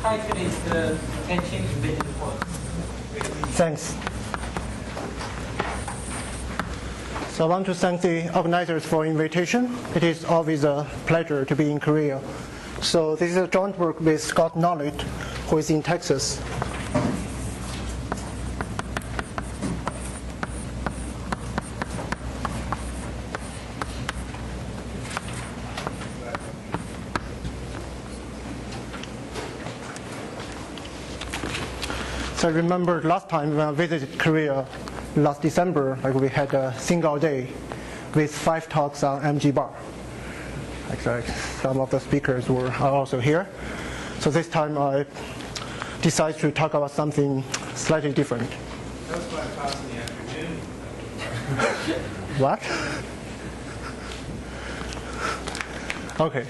title is the Detaching embedded points. Thanks. So I want to thank the organizers for invitation. It is always a pleasure to be in Korea. So this is a joint work with Scott Knowledge, who is in Texas. So I remember last time when I visited Korea last December, like we had a single day with 5 talks on MG-bar. Like some of the speakers are also here. So this time I decided to talk about something slightly different. That was my class in the afternoon. What? Okay.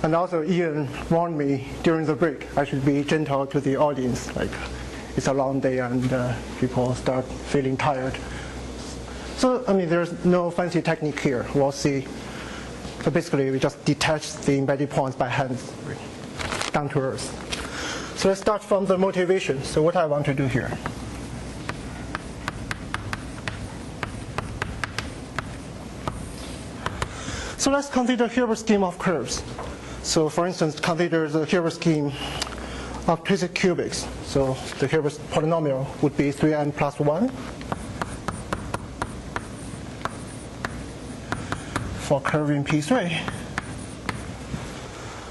And also Ian warned me during the break I should be gentle to the audience. Like it's a long day and people start feeling tired. So I mean there's no fancy technique here. We'll see. So basically we just detach the embedded points by hand down to earth. So let's start from the motivation. So what I want to do here. So let's consider Hilbert scheme of curves. So for instance, consider the Hilbert scheme of twisted cubics. So the Hilbert polynomial would be 3n plus 1 for curve in P3.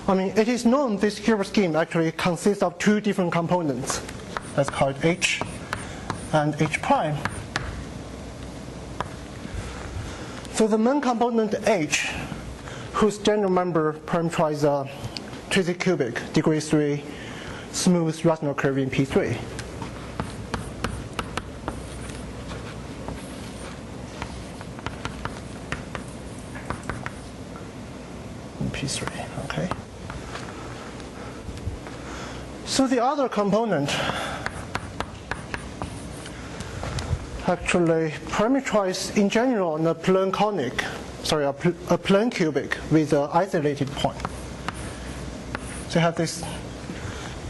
I mean, it is known this Hilbert scheme actually consists of 2 different components. Let's call it H and H prime. So the main component H, whose general member parameterize a twisted cubic, degree 3, smooth rational curve in P3. In P3, okay. So the other component actually parameterize in general on a plane conic. Sorry, a plane cubic with an isolated point. So you have this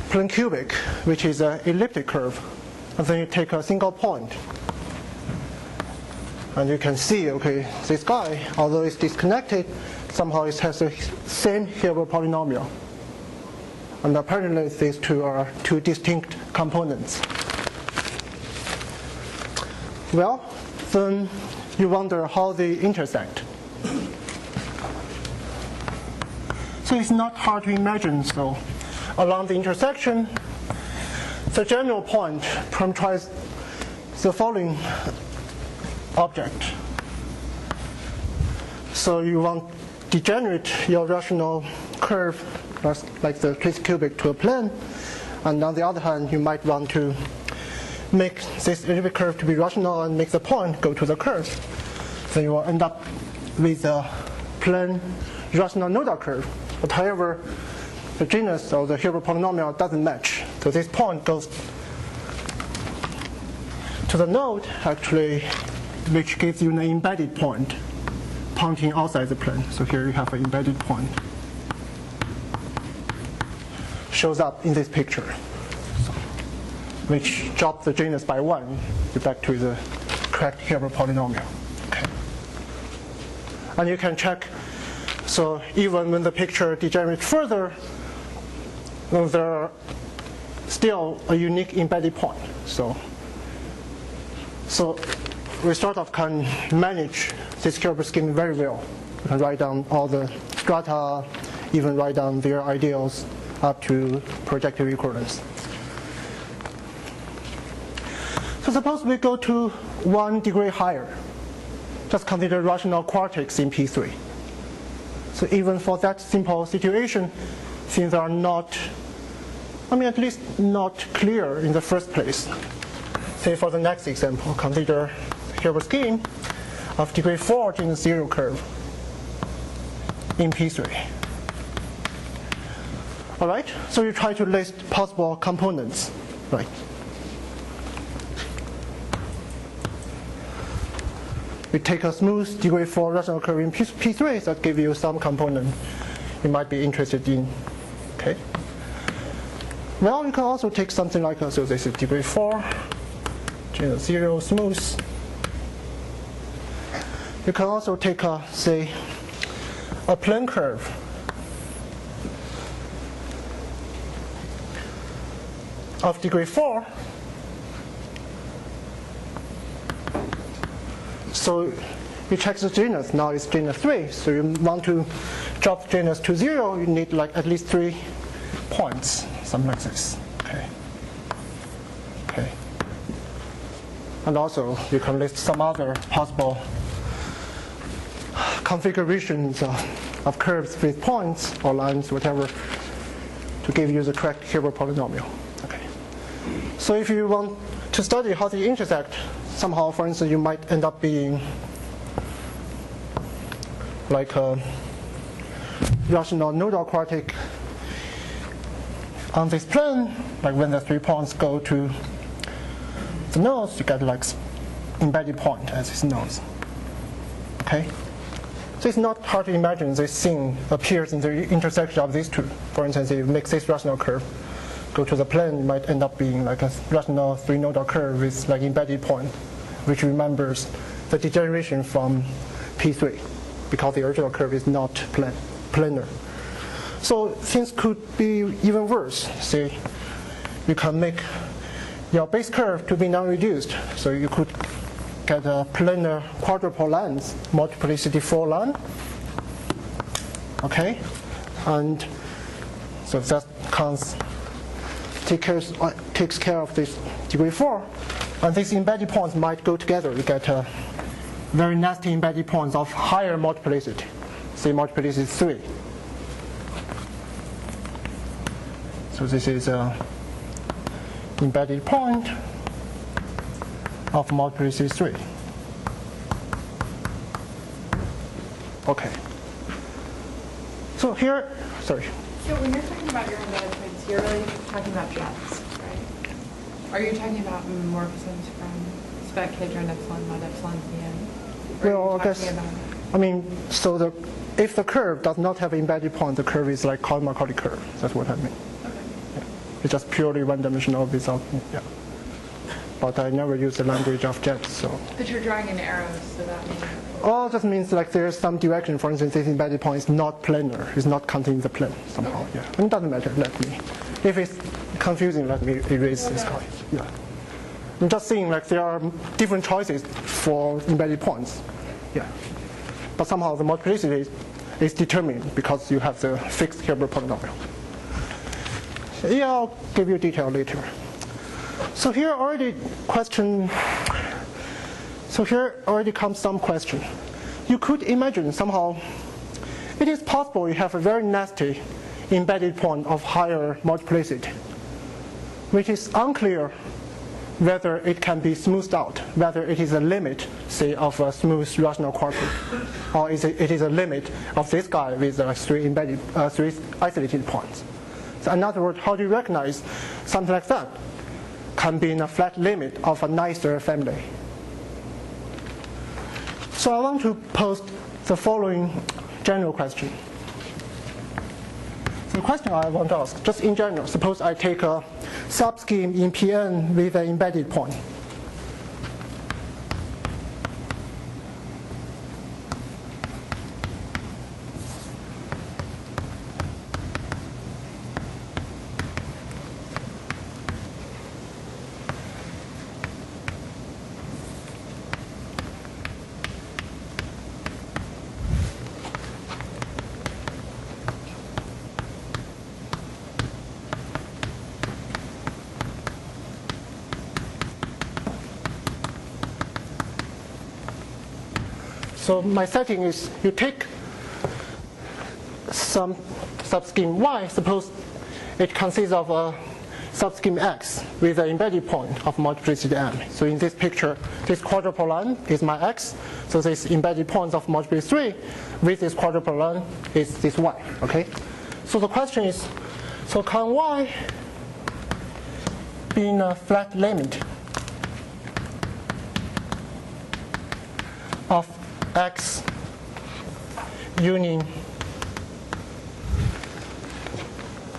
plane cubic, which is an elliptic curve, and then you take a single point. And you can see, okay, this guy, although it's disconnected, somehow it has the same Hilbert polynomial. And apparently these two are 2 distinct components. Well, then you wonder how they intersect. So it's not hard to imagine. So along the intersection, the general point parameterizes the following object. So you want to degenerate your rational curve, like the twisted cubic, to a plane. And on the other hand, you might want to make this elliptic curve to be rational and make the point go to the curve. So you will end up with a plane rational nodal curve. But however, the genus or the Hilbert polynomial doesn't match. So this point goes to the node, actually, which gives you an embedded point pointing outside the plane. So here you have an embedded point. Shows up in this picture, which drops the genus by 1, you're back to the correct Hilbert polynomial. Okay. And you can check. So even when the picture degenerates further, there are still a unique embedded point. So we sort of can manage this Hilbert scheme very well. We can write down all the strata, even write down their ideals up to projective equivalence. So suppose we go to 1 degree higher. Just consider rational quartics in P3. So even for that simple situation, things are not, I mean, at least not clear in the first place. Say for the next example, consider Hilbert scheme of degree 4 in the 0 curve in P3. All right, so you try to list possible components, right? We take a smooth degree 4 rational curve in P3 that gives you some component you might be interested in. Okay. Well, you can also take something like, so this is degree 4, genus 0, smooth. You can also take, say, a plane curve. Of degree 4. So you check the genus. Now it's genus 3. So you want to drop genus to 0, you need like at least 3 points, something like this. Okay. And also you can list some other possible configurations of curves with points or lines, whatever, to give you the correct Hilbert polynomial. Okay. So if you want to study how they intersect, somehow, for instance, you might end up being like a rational nodal quartic on this plane, like when the 3 points go to the nodes, you get like embedded point as its nodes. Okay? So it's not hard to imagine this thing appears in the intersection of these two. For instance, if you make this rational curve go to the plane, it might end up being like a rational 3-nodal curve with like embedded point, which remembers the degeneration from P3, because the original curve is not planar. So things could be even worse. Say, you can make your base curve to be non-reduced. So you could get a planar quadruple lens, multiplicity 4 line. Okay, and so that takes care of this degree 4. And these embedded points might go together. You get a very nasty embedded points of higher multiplicity, say multiplicity 3. So this is a embedded point of multiplicity 3. Okay. So here, sorry. So when you're talking about your embedded points, you're really talking about jets, right? Are you talking about morphisms from spec hadron epsilon mod epsilon pn? Well, I guess, I mean, so if the curve does not have embedded point, the curve is like Kolmogorov curve. That's what I mean. Okay. Yeah. It's just purely one-dimensional without, yeah. But I never use the language of jets, so. But you're drawing in arrows, so that means. Oh, that means like there's some direction. For instance, this embedded point is not planar. It's not counting the plane somehow. Okay. Yeah, it doesn't matter. Let me. If it's confusing, let me erase this guy. Yeah. I'm just saying like there are different choices for embedded points. Yeah. But somehow the multiplicity is determined because you have the fixed Hilbert polynomial. Yeah, I'll give you detail later. So here already comes some question. You could imagine somehow it is possible you have a very nasty embedded point of higher multiplicity, which is unclear whether it can be smoothed out, whether it is a limit, say, of a smooth rational quartic, or it is a limit of this guy with 3 isolated points. So in other words, how do you recognize something like that can be in a flat limit of a nicer family? So I want to pose the following general question. The question I want to ask, just in general, suppose I take a subscheme in Pn with an embedded point. So my setting is you take some subscheme Y, suppose it consists of a subscheme X with an embedded point of multiplicity M. So in this picture, this quadruple line is my X. So this embedded point of multiplicity 3 with this quadruple line is this Y. Okay. So the question is, so can Y be in a flat limit of X union,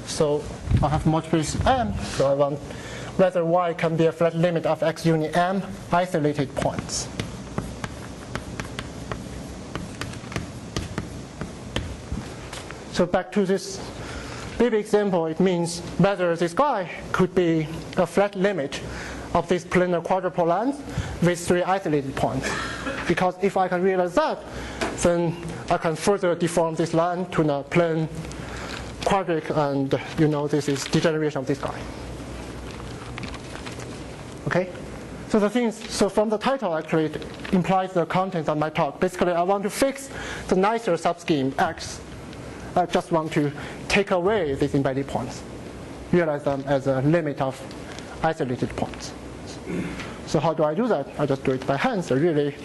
so I have multiplicity m, so I want whether y can be a flat limit of x union m isolated points. So back to this baby example, it means whether this guy could be a flat limit of this planar quadrupole length with 3 isolated points. Because if I can realize that, then I can further deform this line to a plane quadric, and this is degeneration of this guy. Okay? So from the title, actually, it implies the content of my talk. Basically, I want to fix the nicer subscheme x. I just want to take away these embedded points, realize them as a limit of isolated points. So how do I do that? I just do it by hand. So really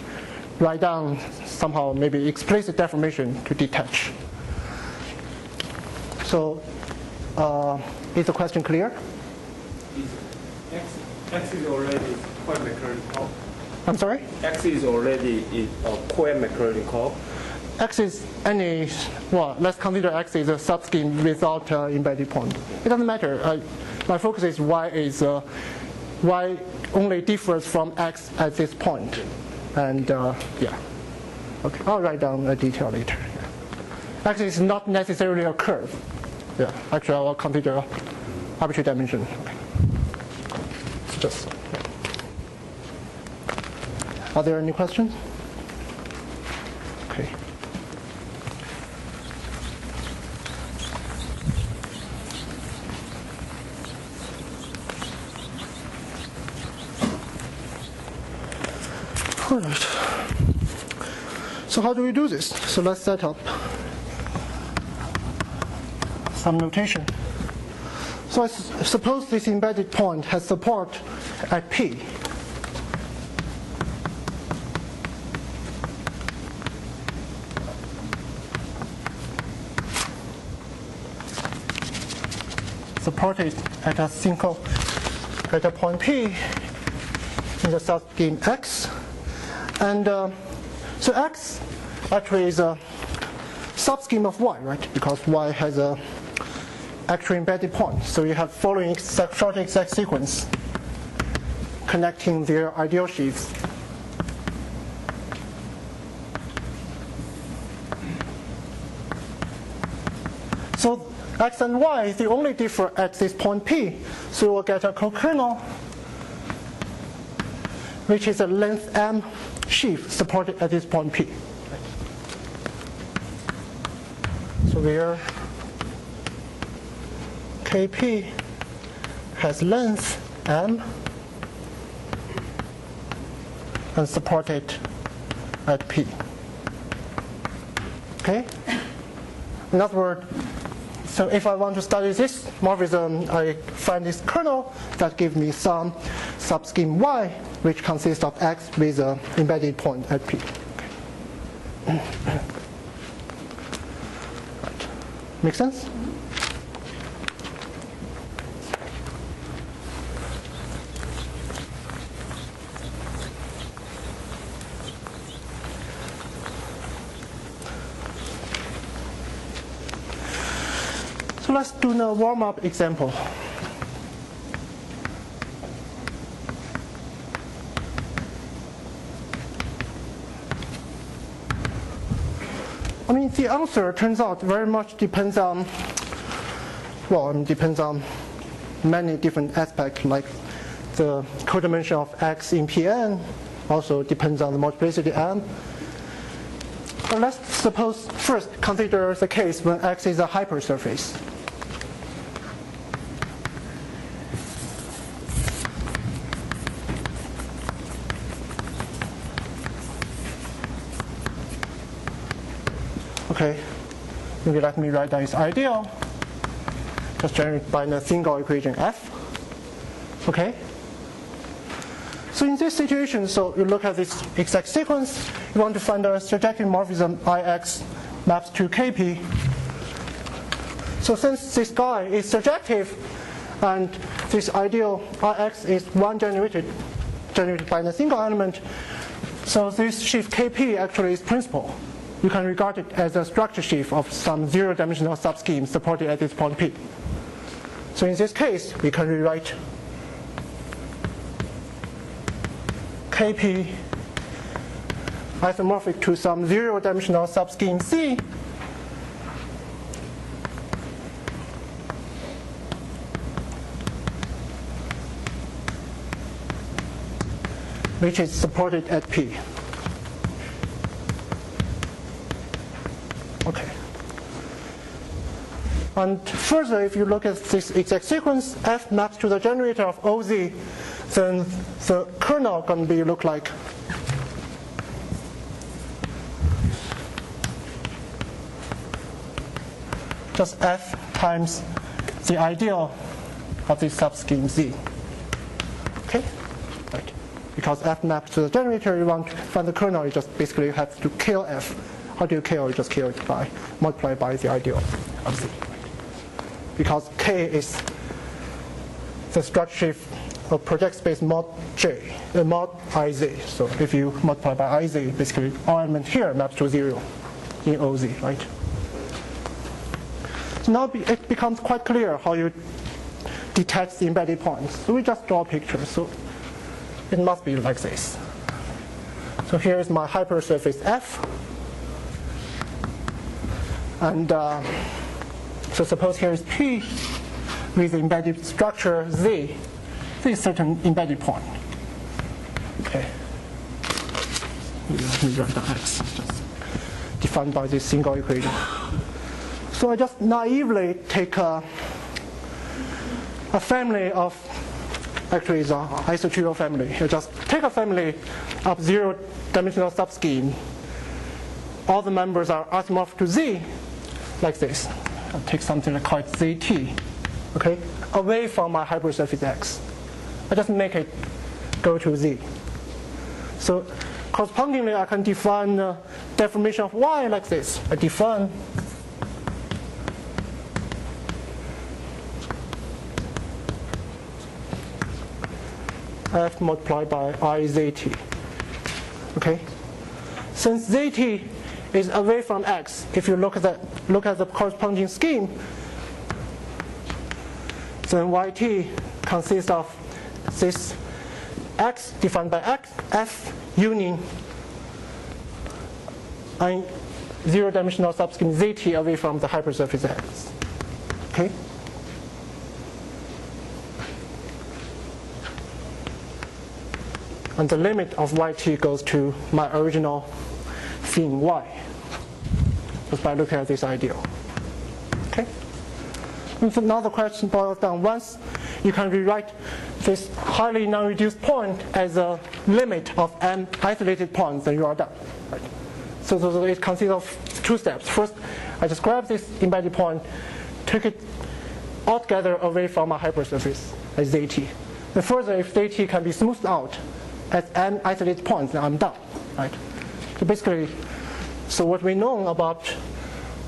write down somehow maybe explicit deformation to detach. So is the question clear? X is already quite mechanical. I'm sorry? X is already quite mechanical. X is any, well, let's consider X is a subscheme without embedded point. It doesn't matter. My focus is Y only differs from X at this point. And yeah. Okay, I'll write down a detail later. Yeah. X is not necessarily a curve. Yeah, actually I will consider arbitrary dimension. Okay. It's just, yeah. Are there any questions? Okay. All right. So how do we do this? So let's set up some notation. So I suppose this embedded point has support at P. Supported at a point P in the subscheme X. And so X actually is a subscheme of Y, right? Because Y has a actual embedded point. So you have following short exact sequence connecting their ideal sheaves. So X and Y, they only differ at this point P. So we'll get a co-kernel which is a length m sheaf supported at this point P. So where Kp has length m and supported at P. Okay? In other words, so if I want to study this morphism, I find this kernel that gives me some subscheme Y, which consists of X with an embedded point at P. Okay. Right. Make sense? So let's do a warm-up example. I mean, the answer turns out very much depends on, depends on many different aspects, like the codimension of X in Pn, also depends on the multiplicity M. But let's suppose first consider the case when X is a hypersurface. Okay, maybe let me write down its ideal, just generated by a single equation F. Okay. So in this situation, so you look at this exact sequence, you want to find a surjective morphism Ix maps to Kp. So since this guy is surjective, and this ideal Ix is one generated by a single element, so this sheaf Kp actually is principal. You can regard it as a structure sheaf of some zero-dimensional subscheme supported at this point P. So in this case, we can rewrite Kp isomorphic to some zero-dimensional subscheme C, which is supported at P. Okay. And further, if you look at this exact sequence, F maps to the generator of OZ, then the kernel can be look like just F times the ideal of this subscheme Z. Okay? Right. Because F maps to the generator, you want to find the kernel, you just basically have to kill F. How do you kill? You just kill it by multiply by the ideal of Z. Because K is the structure of project space mod J, mod IZ. So if you multiply by IZ, basically all element here maps to 0 in OZ, right? So now it becomes quite clear how you detach the embedded points. So we just draw a picture. So it must be like this. So here is my hypersurface F. And so suppose here is P with the embedded structure Z. This is certain embedded point. Okay. Let me write down X, just defined by this single equation. So I just naively take a family of, actually it's an isotrivial family. I just take a family of zero-dimensional subscheme. All the members are isomorphic to Z, like this. I'll take something like call it ZT, okay, away from my hypersurface X. I just make it go to Z. So correspondingly, I can define the deformation of Y like this. I define F multiplied by IZT. Okay? Since ZT is away from X, if you look at the corresponding scheme, then YT consists of this X defined by X, F union a zero-dimensional subscheme ZT away from the hypersurface X. Okay? And the limit of YT goes to my original theme Y, just by looking at this ideal. Okay? And so now the question boils down. Once you can rewrite this highly non-reduced point as a limit of n isolated points, then you are done. Right? So it consists of two steps. First, I just grab this embedded point, take it altogether away from my hypersurface as ZT. Then further, if ZT can be smoothed out at n isolated points, then I'm done. Right? So basically, so what we know about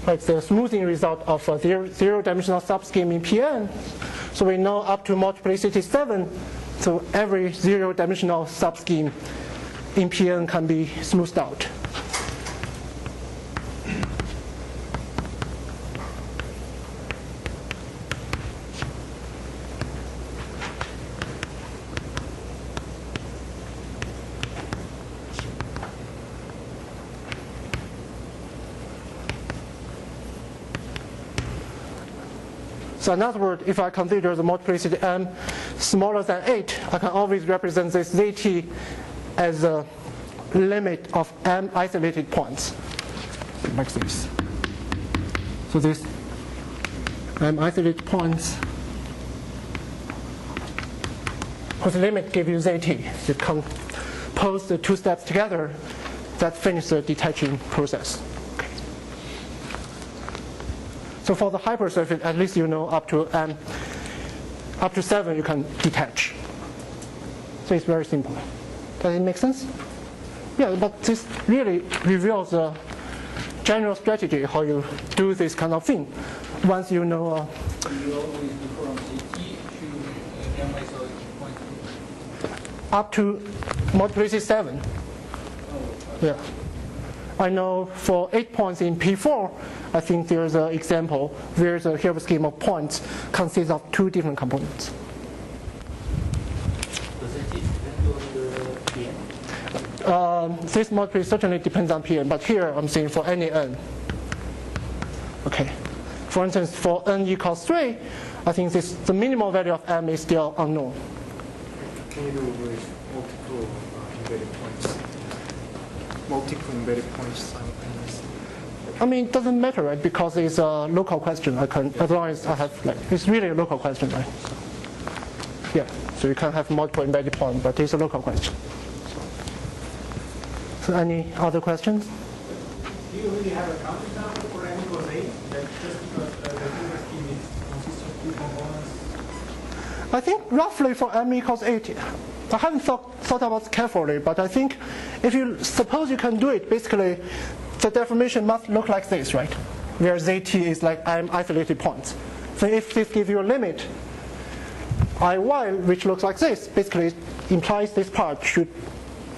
like the smoothing result of a zero-dimensional subscheme in Pn, so we know up to multiplicity 7, so every zero-dimensional subscheme in Pn can be smoothed out. So in other words, if I consider the multiplicity m smaller than 8, I can always represent this ZT as a limit of m isolated points, like this. So this m isolated points whose limit give you ZT. You compose the two steps together that finish the detaching process. So for the hypersurface, at least you know up to 7 you can detach. So it's very simple. Does it make sense? Yeah, but this really reveals the general strategy how you do this kind of thing. Once you know. You always do from ZT to m isolated point. Up to multiplicity 7. Yeah. I know for 8 points in P4, I think there's an example where the Hilbert scheme of points consists of two different components. Does it depend on the PN? This multiplicity certainly depends on Pn, but here I'm saying for any n. Okay. For instance, for n equals 3, I think the minimal value of m is still unknown. Can you do with multiple embedded points? Multiple embedded points simultaneously? I mean, it doesn't matter, right? Because it's a local question. As long as I have, it's really a local question, right? Yeah. So you can have multiple embedded points, but it's a local question. So any other questions? Do you really have a counterexample for n equals 8? That just because the Hilbert scheme consists of two components? I think roughly for m equals 8, I haven't thought about it carefully, but I think if you suppose you can do it, basically the deformation must look like this, right? Where zt is like m isolated points. So if this gives you a limit, iy, which looks like this, basically implies this part should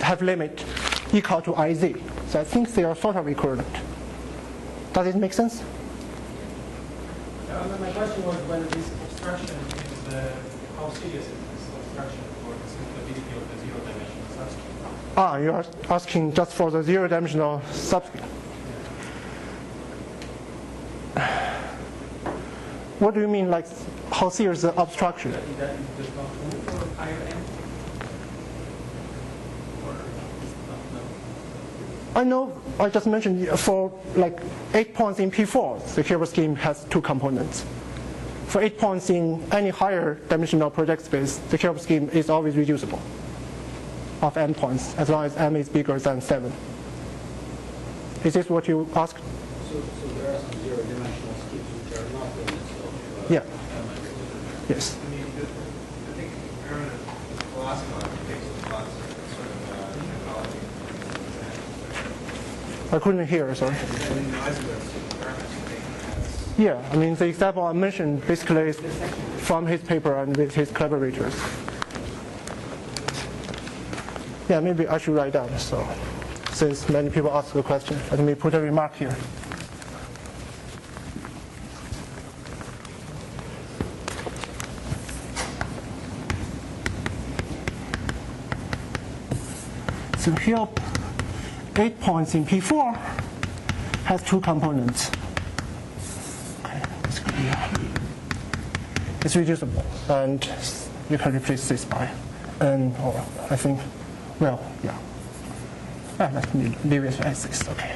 have limit equal to iz. So I think they are sort of equivalent. Does it make sense? My question was whether this obstruction is, how serious is this obstruction for the simplification of the zero-dimensional subscheme? You are asking just for the zero-dimensional subscheme. What do you mean, like, how serious the obstruction? That does not move for higher n? Or no? I know, I just mentioned for like 8 points in P4, the Hilbert scheme has two components. For 8 points in any higher dimensional project space, the Hilbert scheme is always reducible of n points, as long as m is bigger than 7. Is this what you asked? So there are some zero-dimensional schemes which are not limits of Yeah. Yes. I mean, I think Aaron Velasco takes lots of sort of technology. I couldn't hear, sorry. And Eisenberg's experiments, I think, has Yeah, I mean, the example I mentioned basically is from his paper and with his collaborators. Yeah, maybe I should write down. So, since many people ask the question, let me put a remark here. So here, 8 points in P4 has two components. Okay, it's reducible, and you can replace this by n, or I think, well, yeah. Let me leave it as this. Okay.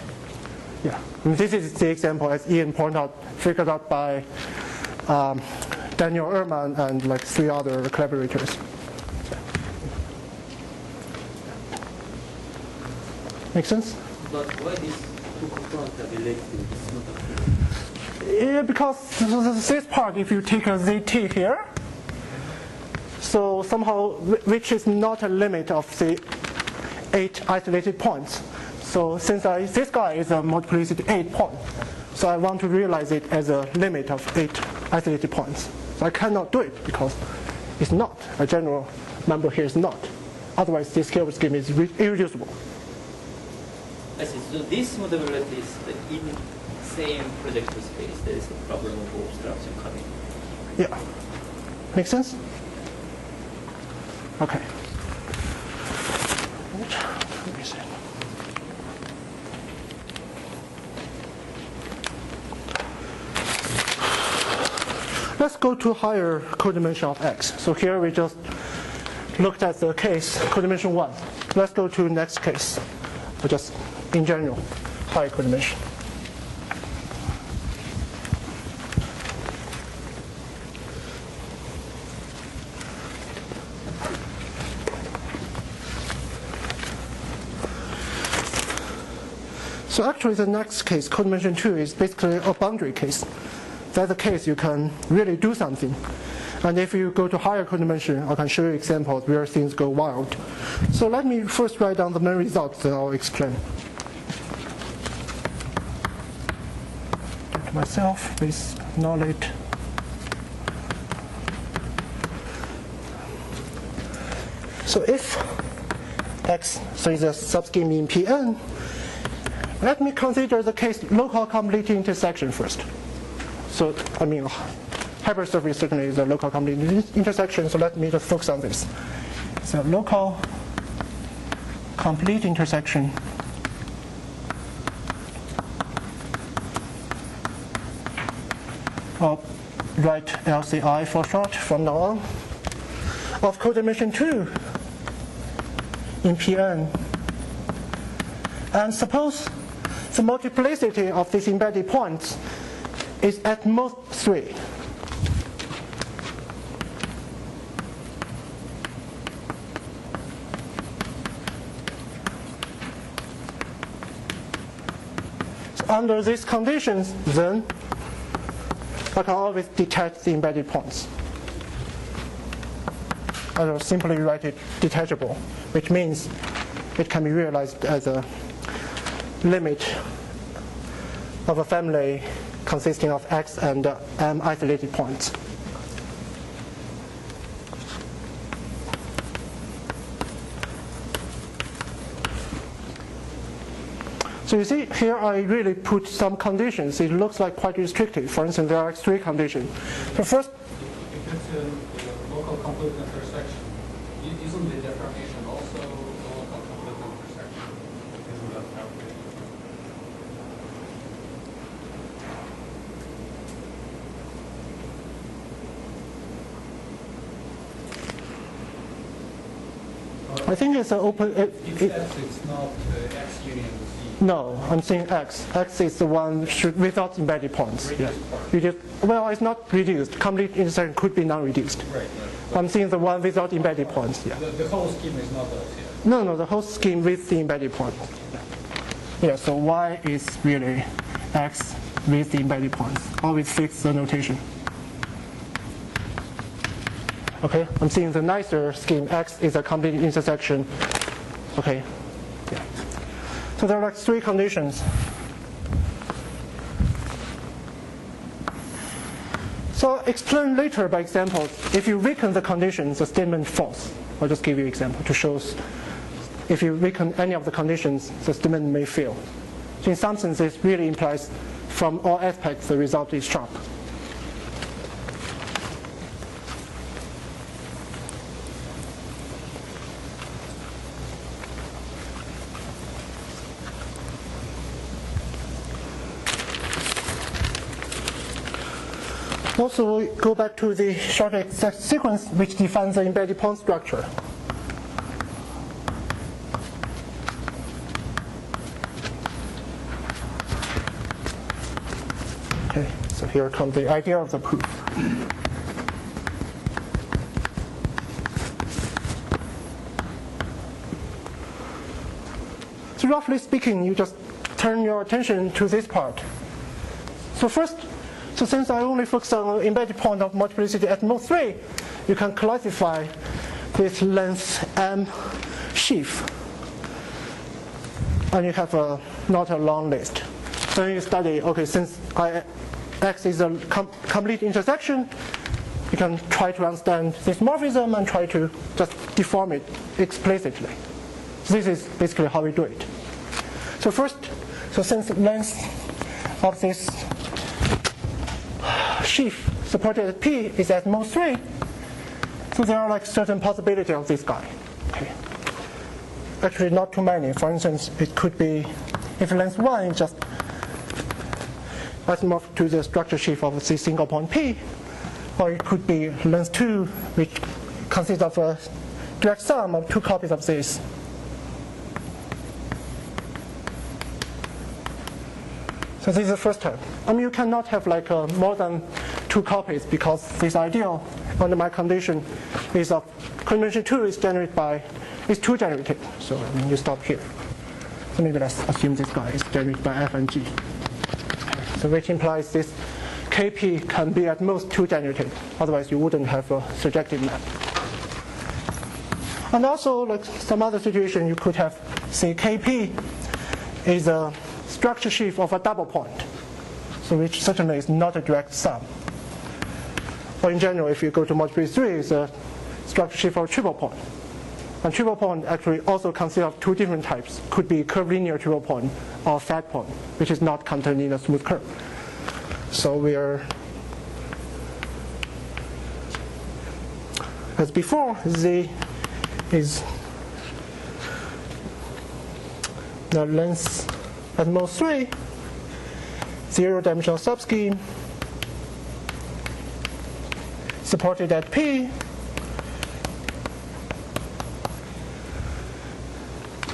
Yeah. And this is the example, as Ian pointed out, figured out by Daniel Ehrman and like 3 other collaborators. Make sense? But why these two components are related? It's not a field. Yeah, because this part, if you take a zt here, so somehow, which is not a limit of the 8 isolated points. So since this guy is a multiplicity 8 point, so I want to realize it as a limit of 8 isolated points. So I cannot do it because it's not. A general number here is not. Otherwise, this Hilbert scheme is irreducible. I see. So this modulity is the in same projector space. There is a problem of obstruction coming. Yeah. Make sense? Okay. Let me see. Let's go to higher codimension of X. So here we just looked at the case, codimension 1. Let's go to next case, or just in general, higher codimension. So actually the next case, codimension 2, is basically a boundary case. That's a case you can really do something. And if you go to higher codimension, I can show you examples where things go wild. So let me first write down the main results, then I'll explain. To myself with knowledge. So if X, so it's a subscheme in Pn, Let me consider the case local complete intersection first. So, I mean, hypersurface certainly is a local complete intersection, so let me just focus on this. So local complete intersection of write LCI for short from now on of codimension 2 in Pn. And suppose the multiplicity of these embedded points is at most 3. So under these conditions, then I can always detach the embedded points. I will simply write it detachable, which means it can be realized as a limit of a family consisting of x and m isolated points. So you see, here I really put some conditions. It looks like quite restrictive. For instance, there are 3 conditions. So first, if it's a local complete intersection, isn't the deformation also a local complete intersection? Isn't that calculated? I think it's an open. It's not X union C. No, I'm saying x. X is the one without embedded points. Reduced Yeah. part. Reduced. Well, it's not reduced. Complete intersection could be non-reduced. Right. I'm saying the one without embedded points. Yeah. The whole scheme is not those here. No, the whole scheme with the embedded point. Yeah, so y is really x with the embedded points. Always fix the notation. Okay, I'm seeing the nicer scheme. X is a complete intersection. Okay, yeah. So there are like 3 conditions. So explain later by examples. If you weaken the conditions, the statement false. I'll just give you an example to show if you weaken any of the conditions, the statement may fail. So in some sense, this really implies from all aspects the result is sharp. Also, we go back to the short exact sequence which defines the embedded point structure. Okay, so here comes the idea of the proof. So roughly speaking, you just turn your attention to this part. So first, so since I only focus on embedded point of multiplicity at most 3, you can classify this length m sheaf. And you have not a long list. Then you study, okay, since x is a complete intersection, you can try to understand this morphism and try to just deform it explicitly. So this is basically how we do it. So first, so since length of this sheaf supported at P is at most 3, so there are like certain possibility of this guy. Okay. Actually not too many. For instance, it could be, if length 1 is just isomorphic to the structure sheaf of the single point P, or it could be length 2, which consists of a direct sum of 2 copies of this. So this is the first term. I mean, you cannot have like more than 2 copies because this ideal under my condition is of convention 2 is 2 generated. So I mean, you stop here. So maybe let's assume this guy is generated by F and G. Okay. So which implies this KP can be at most 2 generated. Otherwise, you wouldn't have a surjective map. And also, like some other situation, you could have, say, KP is a structure sheaf of a double point, so which certainly is not a direct sum. Or in general, if you go to multiplicity 3, it's a structure sheaf of a triple point. And triple point actually also consists of two different types. Could be curvilinear triple point or fat point, which is not contained in a smooth curve. So we are, as before, Z is the length at most 3, zero-dimensional subscheme, supported at P.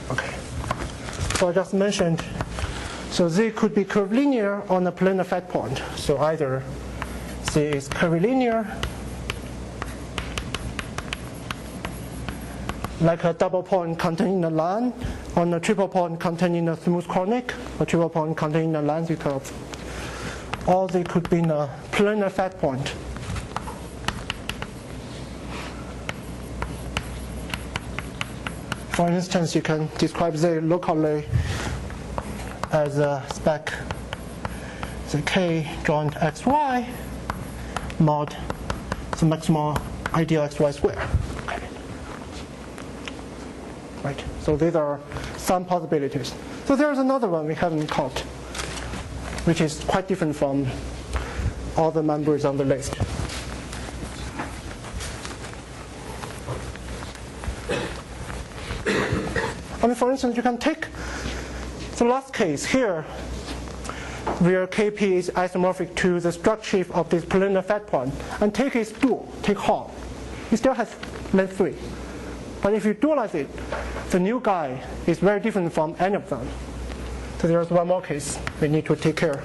Okay. So I just mentioned, so Z could be curvilinear on a planar fat point. So either Z is curvilinear, like a double point containing a line, on a triple point containing a smooth conic, a triple point containing a line curve. Or they could be in a planar fat point. For instance, you can describe Z locally as a spec the K joint xy mod the maximal ideal xy square. Okay. Right. So these are some possibilities. So there's another one we haven't caught, which is quite different from all the members on the list. I mean, for instance, you can take the last case here, where Kp is isomorphic to the structure of this planar fat point, and take its dual, take Hall. It still has length 3. But if you dualize it, the new guy is very different from any of them. So there's one more case we need to take care.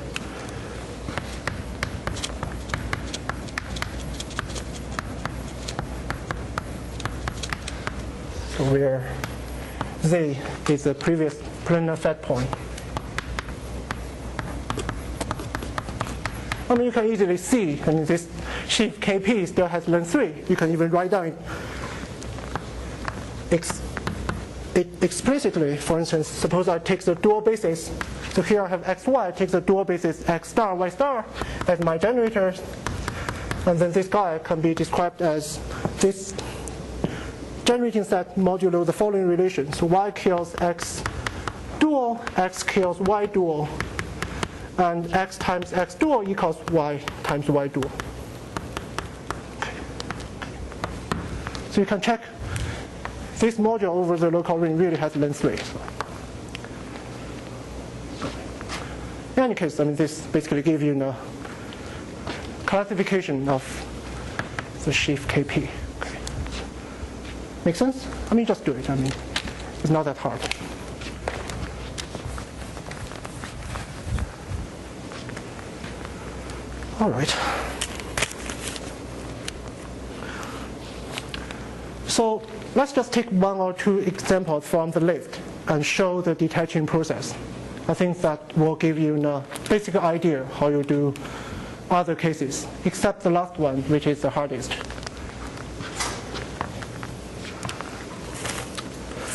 So where Z is the previous planar fat point. I mean, you can easily see, I mean, this sheaf Kp still has length 3. You can even write down it explicitly. For instance, suppose I take the dual basis. So here I have xy, I take the dual basis x star, y star as my generators. And then this guy can be described as this generating set modulo the following relation. So y kills x dual, x kills y dual, and x times x dual equals y times y dual. Okay. So you can check this module over the local ring really has length 3. In any case, I mean, this basically gives you a classification of the sheaf Kp. Okay. Make sense? I mean, just do it. I mean, it's not that hard. All right. So let's just take one or two examples from the list and show the detaching process. I think that will give you a basic idea how you do other cases, except the last one, which is the hardest.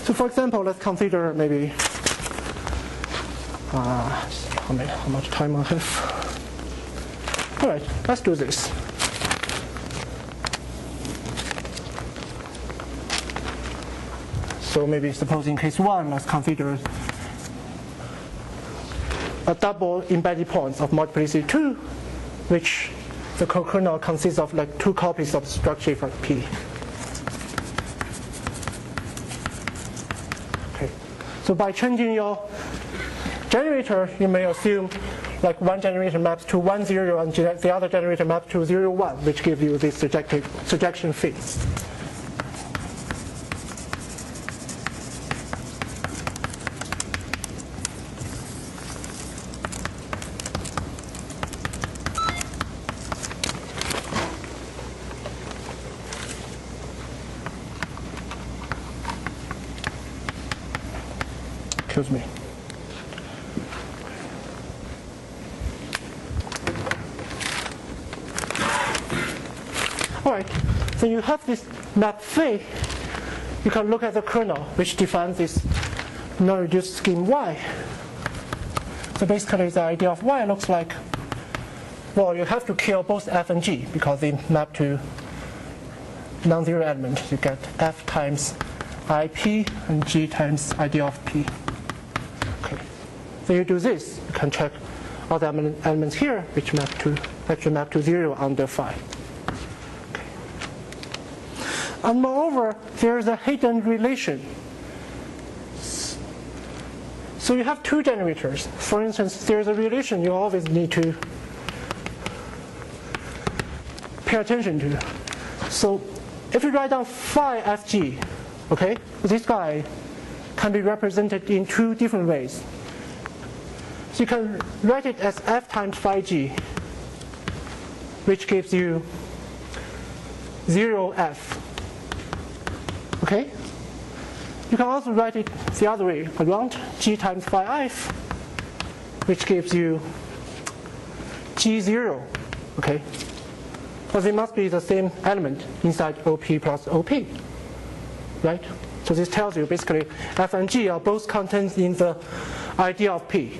So for example, let's consider maybe, how much time I have. All right, let's do this. So maybe supposing case 1, let's consider a double embedded points of multiplicity 2, which the co-kernel consists of like 2 copies of structure for P. Okay. So by changing your generator, you may assume like one generator maps to 1, 0, and the other generator maps to 0, 1, which gives you this surjection phase. Excuse me. All right, so you have this map phi. You can look at the kernel, which defines this non-reduced scheme Y. So basically, the idea of Y looks like, well, you have to kill both F and G because they map to non-zero element. You get F times IP and G times ID of P. Okay. So you do this, you can check all the elements here, which actually map to 0 under phi. Okay. And moreover, there is a hidden relation. So you have two generators. For instance, there's a relation you always need to pay attention to. So if you write down phi fg, okay, this guy can be represented in two different ways. So you can write it as f times phi g, which gives you 0f. Okay? You can also write it the other way around, g times phi f, which gives you g0. Okay? But they must be the same element inside OP plus OP. Right? So this tells you basically f and g are both contained in the idea of p.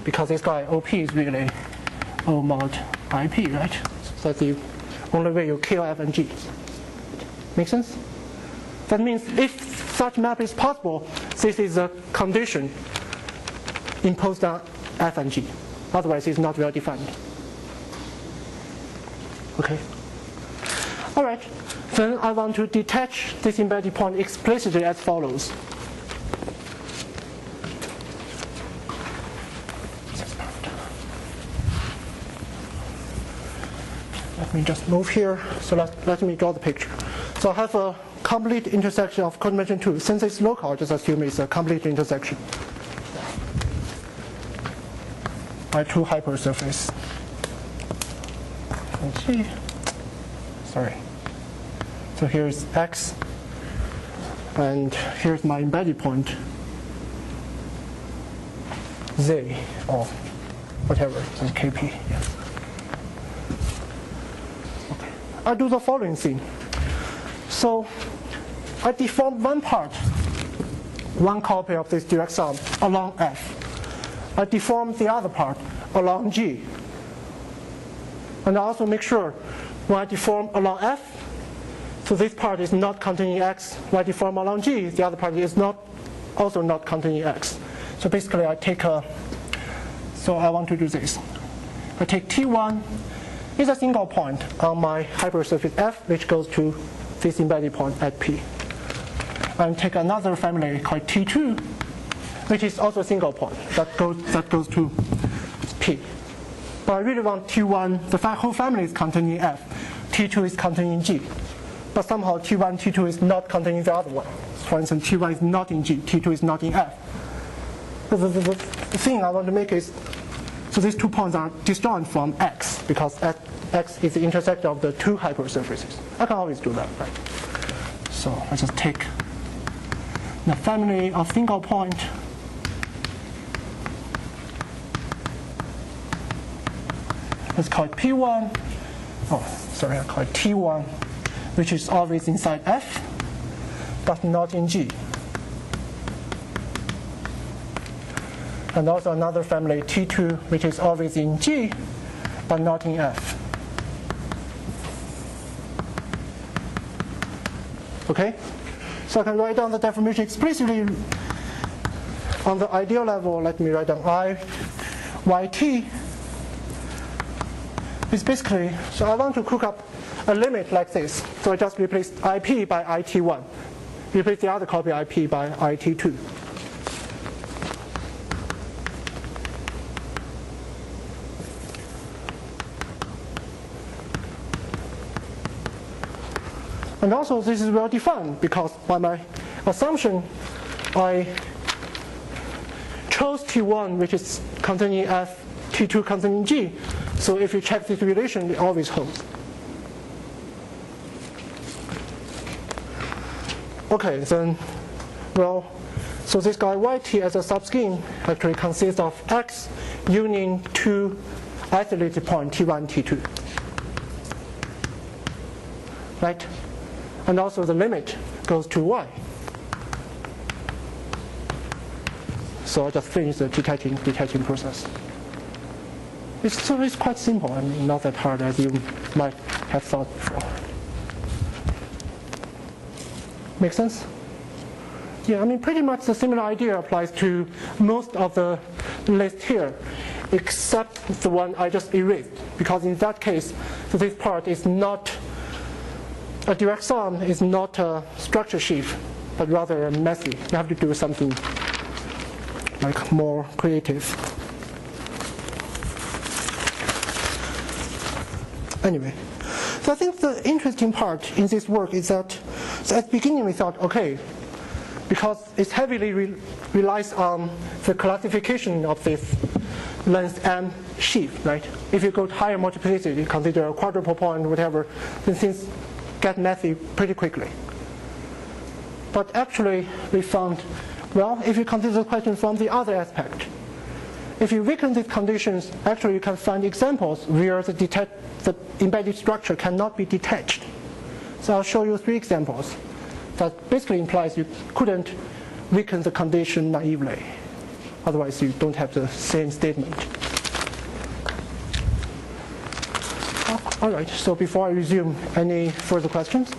Because this guy OP is really O mod IP, right? So that's the only way you kill f and g. Make sense? That means if such map is possible, this is a condition imposed on f and g. Otherwise, it's not well defined. Okay. All right. Then I want to detach this embedded point explicitly as follows. Let me just move here. So let me draw the picture. So I have a complete intersection of codimension 2. Since it's local, I'll just assume it's a complete intersection by two hypersurface. Let's see. Sorry. So here's x, and here's my embedded point, z, or whatever, and kp. Yes. Okay. I do the following thing. So I deform one part, one copy of this direct sum along f. I deform the other part along g. And I also make sure when I deform along f, so this part is not containing x. When I deform along g, the other part is also not containing x. So basically I take so I want to do this. I take T1 is a single point on my hypersurface f, which goes to this embedded point at P. And take another family called T2, which is also a single point that goes to P. But I really want T1, the whole family is containing f, T2 is containing g. But somehow T1, T2 is not containing the other one. For instance, T1 is not in g, T2 is not in f. The thing I want to make is, so these 2 points are disjoint from x, because x is the intersection of the two hypersurfaces. I can always do that, right? So I just take the family of single point. Let's call it P1. Oh, sorry, I call it T1, which is always inside f, but not in g. And also another family, T2, which is always in g, but not in f. Okay? So I can write down the deformation explicitly on the ideal level. Let me write down I, yt. It's basically, so I want to cook up a limit like this. So I just replace IP by IT1. Replace the other copy IP by IT2. And also this is well defined because by my assumption I chose T1 which is containing F, T2 containing G. So if you check this relation, it always holds. Okay, then, well, so this guy yt as a subscheme actually consists of x union two isolated points T1, T2. Right? And also the limit goes to y. So I just finish the detaching process. So it's quite simple. I mean, not that hard as you might have thought before. Make sense? Yeah, I mean, pretty much the similar idea applies to most of the list here, except the one I just erased, because in that case, so this part is not a direct sum, is not a structure sheaf, but rather messy. You have to do something like more creative. Anyway, so I think the interesting part in this work is that, so at the beginning we thought, okay, because it heavily relies on the classification of this length M sheaf, right? If you go to higher multiplicity, you consider a quadruple point, whatever, then things get messy pretty quickly. But actually, we found, well, if you consider the question from the other aspect, if you weaken these conditions, actually you can find examples where the embedded structure cannot be detached. So I'll show you 3 examples. That basically implies you couldn't weaken the condition naively. Otherwise, you don't have the same statement. All right, so before I resume, any further questions?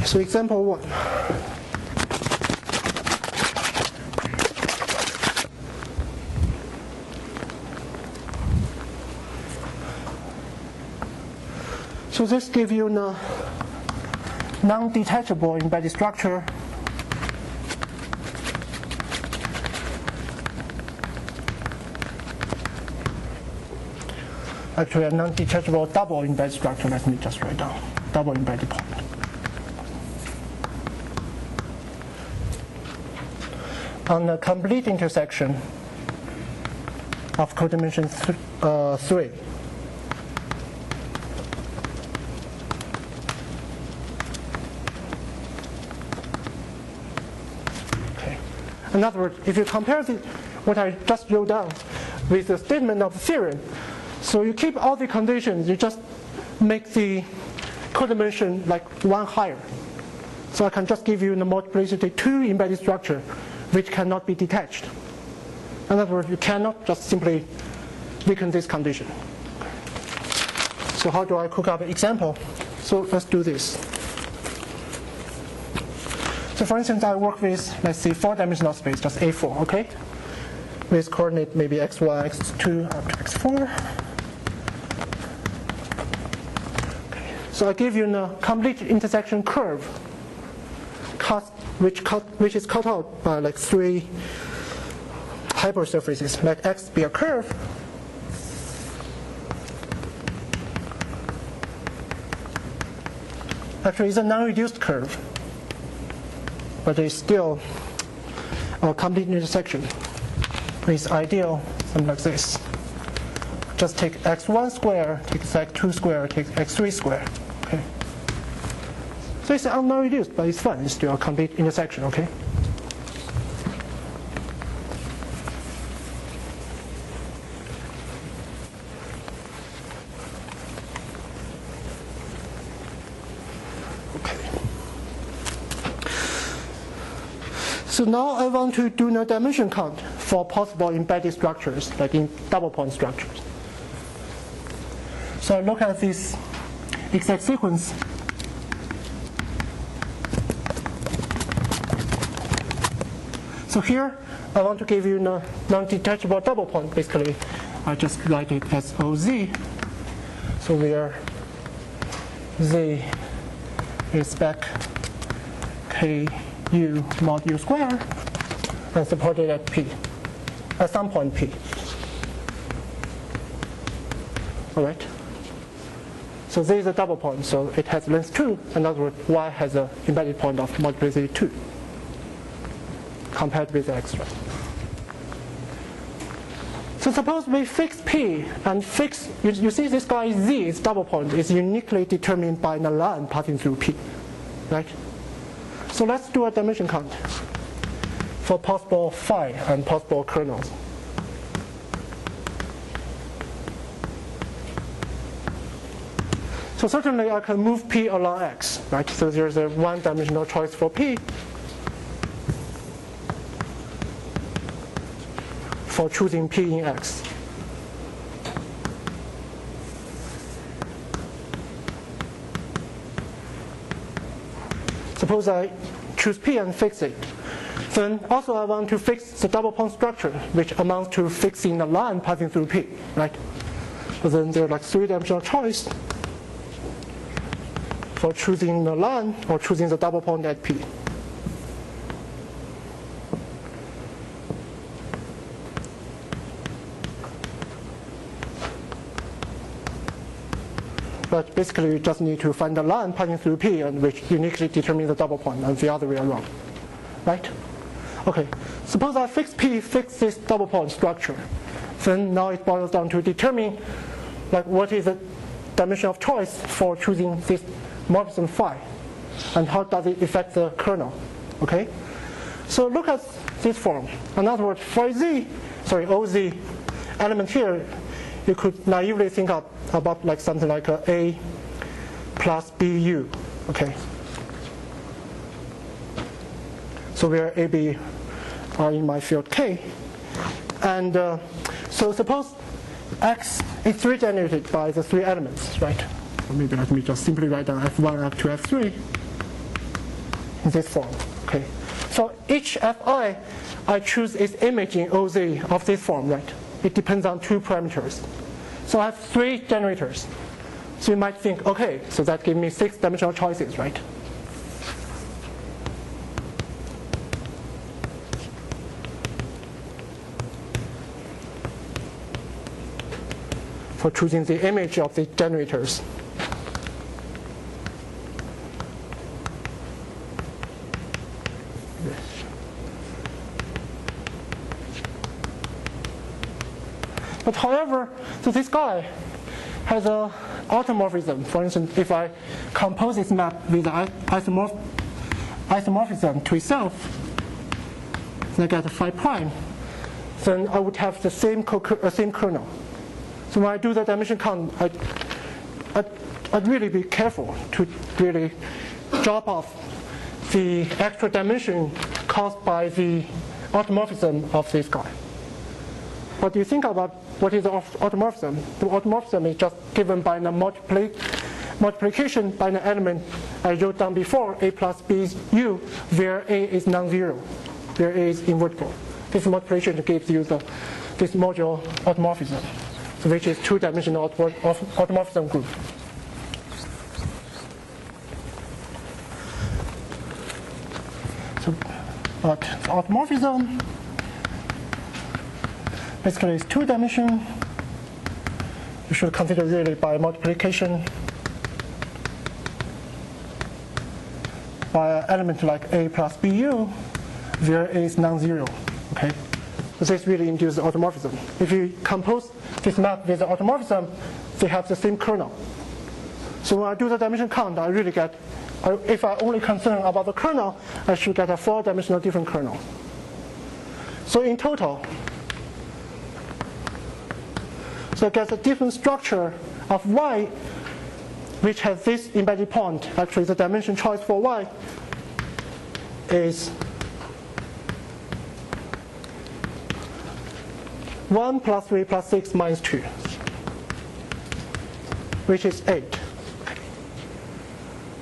So example 1. So this gives you a non-detachable embedded structure. Actually, a non-detachable double embedded structure. Let me just write down double embedded point. On a complete intersection of codimension 3. Okay. In other words, if you compare what I just wrote down with the statement of the theorem, so you keep all the conditions, you just make the codimension like 1 higher. So I can just give you the multiplicity 2 embedded structure which cannot be detached. In other words, you cannot just simply weaken this condition. So how do I cook up an example? So let's do this. So for instance, I work with, let's see, 4-dimensional space, just A4, okay? With coordinate maybe x1, x2, up to x4. Okay. So I give you a complete intersection curve, which is cut out by like 3 hypersurfaces. Let x be a curve. Actually, it's a non-reduced curve, but it's still a complete intersection. It's ideal, something like this. Just take x1 square, take x2 square, take x3 square. Okay. So it's non-reduced, but it's fun. It's still a complete intersection, okay? Okay. So now I want to do a dimension count for possible embedded structures, like in double point structures. So I look at this exact sequence. So here, I want to give you a non-detachable double point. Basically, I just write it as OZ. So where Z is spec KU mod U square and supported at P, at some point P. All right. So Z is a double point, so it has length 2. In other words, Y has an embedded point of multiplicity 2. Compared with x, right? So suppose we fix P and fix, you see this guy Z, its double point, is uniquely determined by the line passing through P, right? So let's do a dimension count for possible phi and possible kernels. So certainly I can move P along X, right? So there's a one-dimensional choice for P for choosing P in X. Suppose I choose P and fix it. Then also I want to fix the double point structure, which amounts to fixing the line passing through P, right? So then there are like three-dimensional choice for choosing the line or choosing the double point at P. But basically, you just need to find the line passing through P and which uniquely determines the double point, and the other way around, right? Okay, suppose I fix P, fix this double point structure. Then now it boils down to determine like what is the dimension of choice for choosing this morphism phi, and how does it affect the kernel, okay? So look at this form. In other words, for OZ element here, you could naively think about like something like A plus BU, okay? So where A, B are in my field K. And so suppose X is regenerated by the three elements, right? Or maybe let me just simply write down F1 up to F3 in this form, okay? So each Fi, I choose its image in OZ of this form, right? It depends on two parameters. So I have three generators. So you might think, okay, so that gives me six-dimensional choices, right? For choosing the image of the generators. But however, so this guy has an automorphism. For instance, if I compose this map with isomorphism to itself, then I get a phi prime, then I would have the same kernel. So when I do the dimension count, I'd really be careful to really drop off the extra dimension caused by the automorphism of this guy. What do you think about what is the automorphism? The automorphism is just given by the multiplication by the element I wrote down before, A plus BU, where A is non-zero, where A is invertible. This multiplication gives you this module automorphism, which is two-dimensional automorphism group. So, but automorphism basically it's two-dimension. You should consider really by multiplication by an element like A plus BU, where A is non-zero. Okay, so this really induces automorphism. If you compose this map with the automorphism, they have the same kernel. So when I do the dimension count, I really get, if I only concern about the kernel, I should get a four-dimensional different kernel. So in total, so I get a different structure of Y, which has this embedded point. Actually, the dimension choice for Y is 1 plus 3 plus 6 minus 2, which is 8.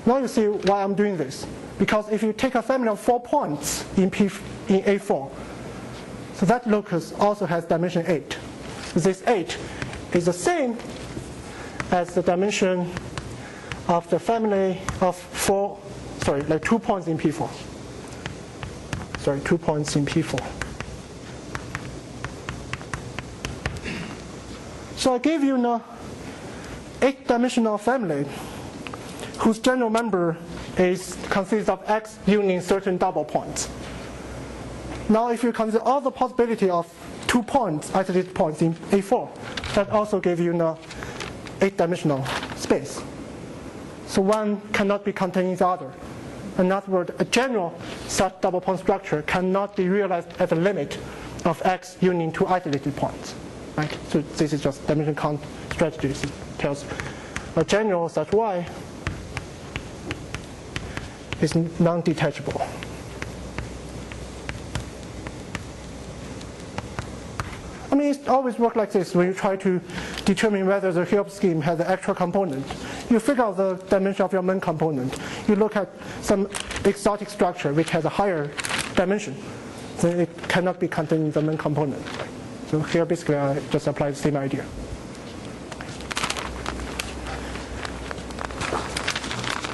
Now you see why I'm doing this. Because if you take a family of 4 points in A4, so that locus also has dimension 8. This 8 is the same as the dimension of the family of 2 points in P4. 2 points in P4. So I gave you an 8-dimensional family whose general member consists of X union certain double points. Now if you consider all the possibility of 2 points, isolated points in A4, that also gives you an 8-dimensional space. So one cannot be contained in the other. In other words, a general such double point structure cannot be realized at the limit of X union two isolated points. Right? So this is just dimension count strategies. It tells a general such Y is non-detachable. I mean, it always works like this when you try to determine whether the Hilbert scheme has an actual component. You figure out the dimension of your main component. You look at some exotic structure which has a higher dimension. Then it cannot be contained in the main component. So here basically I just apply the same idea.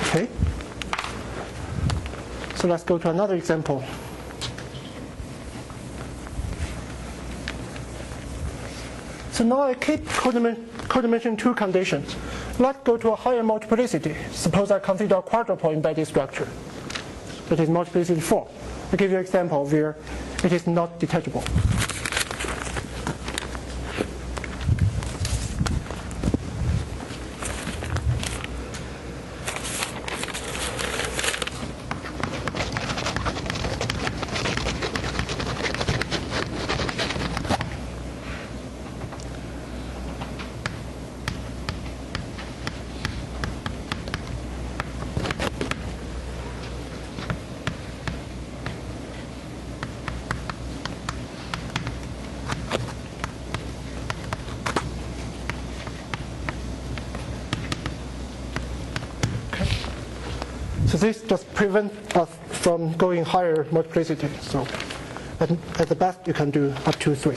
Okay. So let's go to another example. So now I keep codimension 2 condition. Let's go to a higher multiplicity. Suppose I consider a quadruple embedded structure. That is multiplicity 4. I'll give you an example where it is not detachable. So this just prevents us from going higher multiplicity. So at the best, you can do up to 3.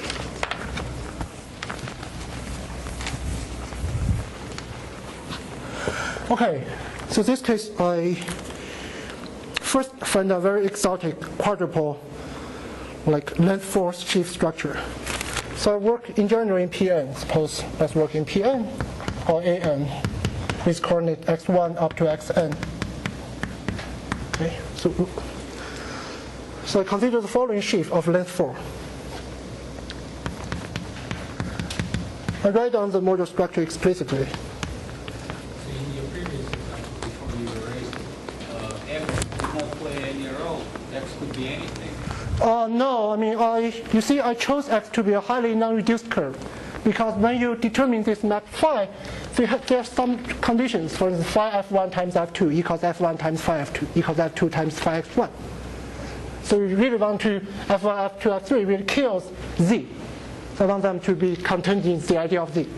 Okay, so this case, I first find a very exotic quadruple, like length 4 sheaf structure. So I work in general in Pn. Suppose let's work in Pn or An with coordinate x1 up to xn. Okay, so I consider the following sheaf of length 4. I write down the model structure explicitly. So in your previous example, before you erased F does not play any role. X could be anything. No, I mean, you see, I chose X to be a highly non-reduced curve. Because when you determine this map phi, there are some conditions. For instance, phi f1 times f2 equals f1 times phi f2 equals f2 times phi x1. So you really want to f1, f2, f3 really kills z. So I want them to be contained in the idea of z.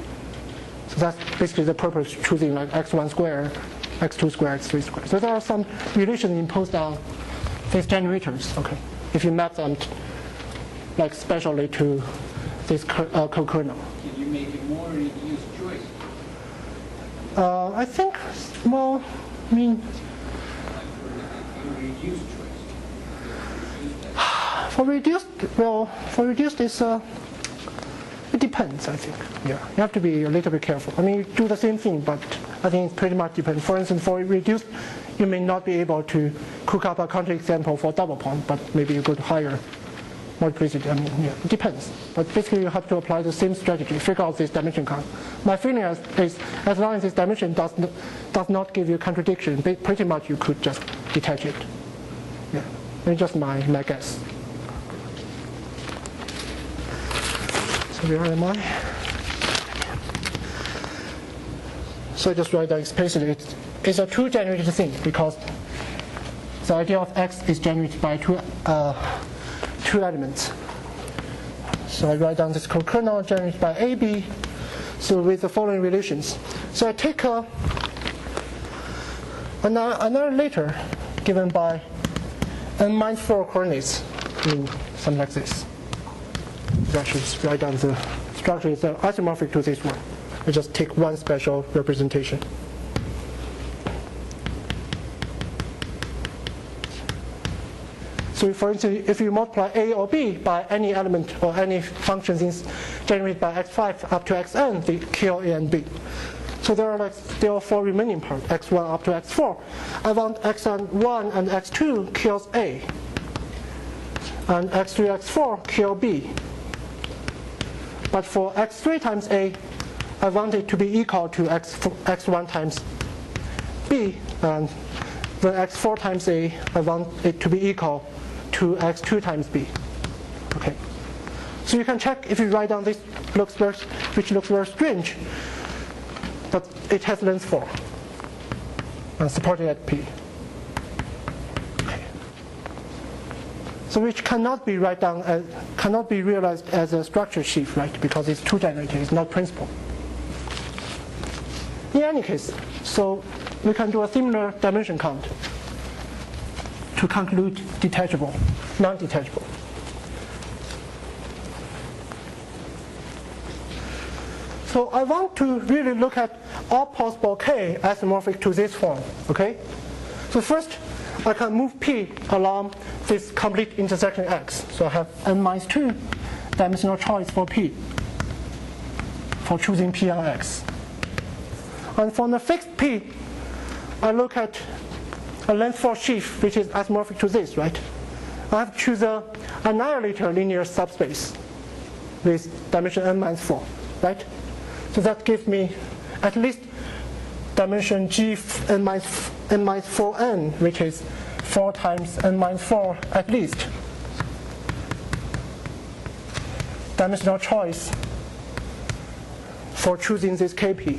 So that's basically the purpose of choosing like x1 square, x2 square, x3 square. So there are some relations imposed on these generators. Okay, if you map them like specially to this co-kernel. Can you make a more reduced choice? I think, well, I mean, Reduced choice. for reduced is it depends. I think, yeah, you have to be a little bit careful. I mean, you do the same thing, but I think it pretty much depends. For instance, for reduced, you may not be able to cook up a counterexample for double point, but maybe you go to higher multiplicity. I mean, yeah, it depends. But basically, you have to apply the same strategy, figure out this dimension count. My feeling is as long as this dimension does not give you contradiction, pretty much you could just detach it. Yeah, it's just my guess. So where am I? So I just write down explicitly. It's a two-generated thing because the idea of X is generated by two elements. So I write down this co-kernel generated by AB. So with the following relations. So I take another letter given by n-4 coordinates in something like this. I should write down the structure is isomorphic to this one. I just take one special representation. So for instance, if you multiply A or B by any element or any functions generated by x5 up to xn, they kill A and B. So there are four remaining parts, x1 up to x4. I want xn1 and x2 kills A, and x3, x4 kill B. But for x3 times A, I want it to be equal to x1 times B, and then x4 times A, I want it to be equal to x2 times B. Okay. So you can check if you write down this which looks very strange. But it has length 4 and supported at P. Okay. So which cannot be cannot be realized as a structure sheaf, right? Because it's two-generated, it's not principal. In any case, so we can do a similar dimension count to conclude detachable, non-detachable. So I want to really look at all possible k isomorphic to this form, okay? So first, I can move P along this complete intersection X. So I have n-2 dimensional choice for P, for choosing P on X. And for the fixed P, I look at a length 4 sheaf, which is isomorphic to this, right? I have to choose an annihilator linear subspace with dimension n-4, right? So that gives me at least dimension G n-4n, which is 4 times n-4 at least. Dimensional choice for choosing this Kp.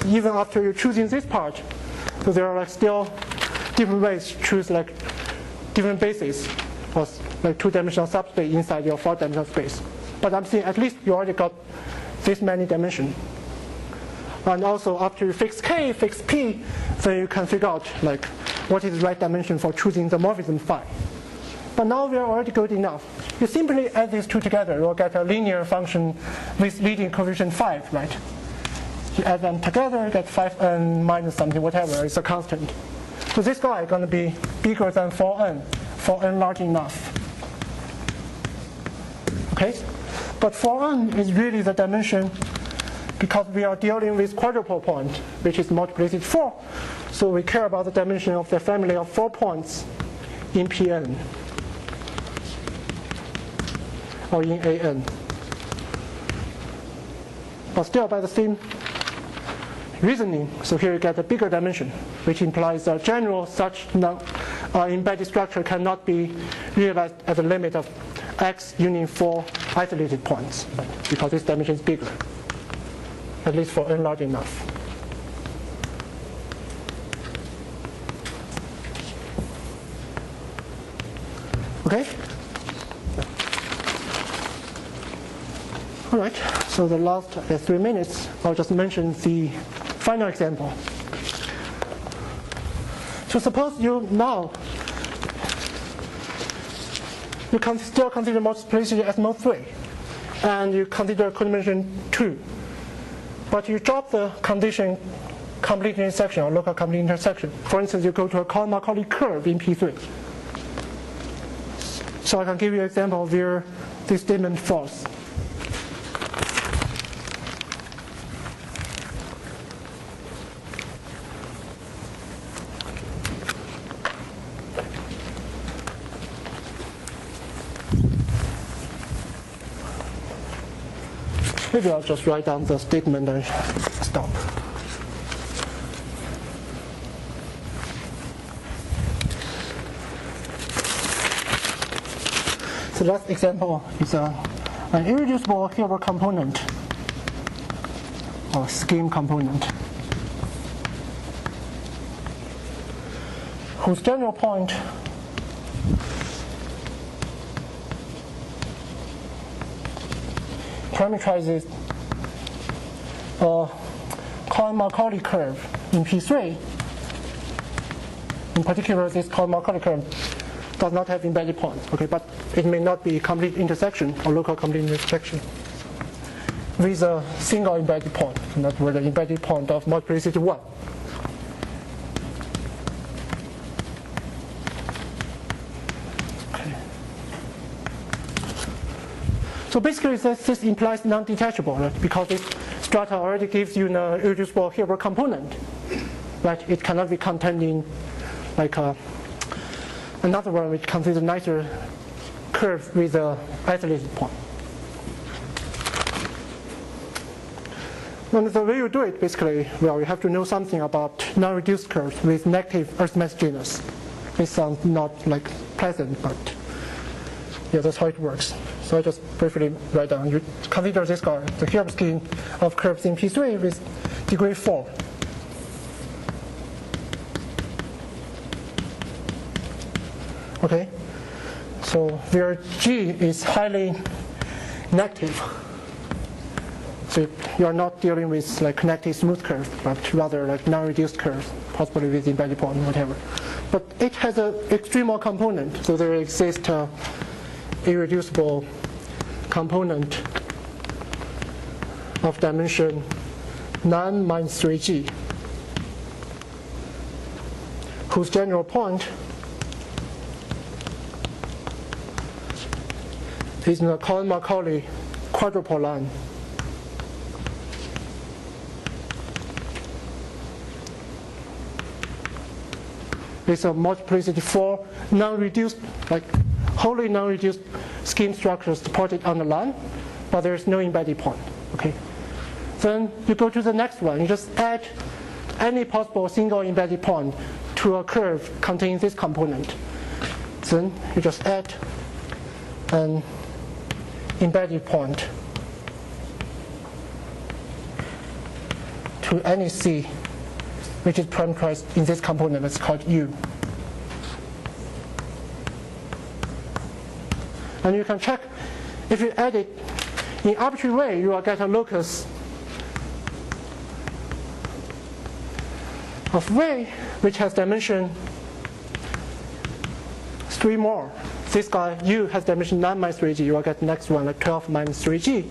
Even after you're choosing this part, so there are like still different ways to choose like different bases for like two-dimensional subspace inside your four-dimensional space. But I'm saying at least you already got this many dimensions. And also after you fix K, fix P, then you can figure out like what is the right dimension for choosing the morphism phi. But now we are already good enough. You simply add these two together, you'll get a linear function with leading coefficient 5, right? You add them together, you get 5n minus something, whatever, it's a constant. So this guy is going to be bigger than 4n, 4n large enough. Okay? But 4n is really the dimension because we are dealing with quadruple point, which is multiplicated 4. So we care about the dimension of the family of 4 points in Pn or in An. But still by the same reasoning, so here you get a bigger dimension, which implies a general such embedded structure cannot be realized at the limit of X union 4 isolated points, right? Because this dimension is bigger, at least for n large enough. Okay? All right, so the last 3 minutes, I'll just mention the final example. So suppose you now, you can still consider multiplicity as mode 3, and you consider codimension 2, but you drop the condition complete intersection or local complete intersection. For instance, you go to a Cohen-Macaulay curve in P3. So I can give you an example where this statement false. Maybe I'll just write down the statement and stop. So last example is an irreducible Hilbert component or scheme component whose general point parameterizes a Cohen-Macaulay curve in P3. In particular, this Cohen-Macaulay curve does not have embedded points, okay, but it may not be complete intersection or local complete intersection with a single embedded point, and that were the embedded point of multiplicity 1. So basically, this implies non-detachable, right? Because this strata already gives you an irreducible Hilbert component, right? It cannot be contained in like another one which considers nicer curve with an isolated point. And the way you do it, basically, well, you have to know something about non-reduced curves with negative Earth mass genus. It sounds not like pleasant, but yeah, that's how it works. So I just briefly write down. You consider this guy, the Hilbert scheme of curves in P3 with degree 4. Okay, so where G is highly negative. So you are not dealing with like connected smooth curve, but rather like non-reduced curves, possibly with embedded point, whatever. But it has an extremal component, so there exists an irreducible component of dimension 9 minus 3G, whose general point is the Cohen-Macaulay quadrupole line. With a multiplicity 4 non-reduced, like wholly non-reduced scheme structures supported on the line, but there is no embedded point. Okay. Then you go to the next one. You just add any possible single embedded point to a curve containing this component. Then you just add an embedded point to any C which is parameterized in this component that's called U. And you can check if you add it in arbitrary way, you will get a locus of V which has dimension 3 more. This guy U has dimension 9 minus 3G. You will get the next one like 12 minus 3G,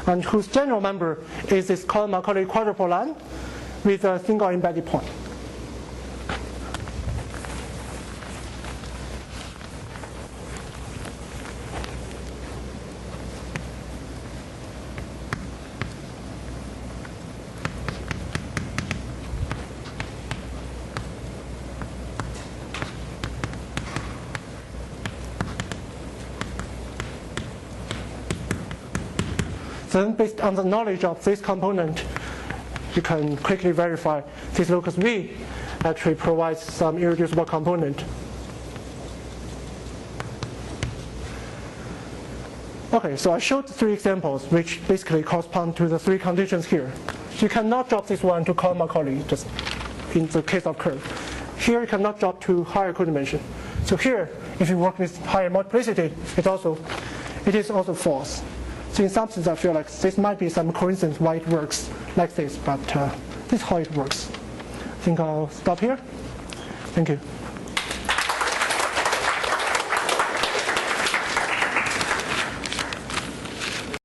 and whose general member is this Cohen-Macaulay quadrupole line with a single embedded point. Then based on the knowledge of this component, you can quickly verify this locus V actually provides some irreducible component. Okay, so I showed 3 examples which basically correspond to the 3 conditions here. You cannot drop this one to Cohen-Macaulay, just in the case of curve. Here you cannot drop to higher codimension. So here, if you work with higher multiplicity, it is also false. So in some sense, I feel like this might be some coincidence why it works like this, but this is how it works. I think I'll stop here. Thank you.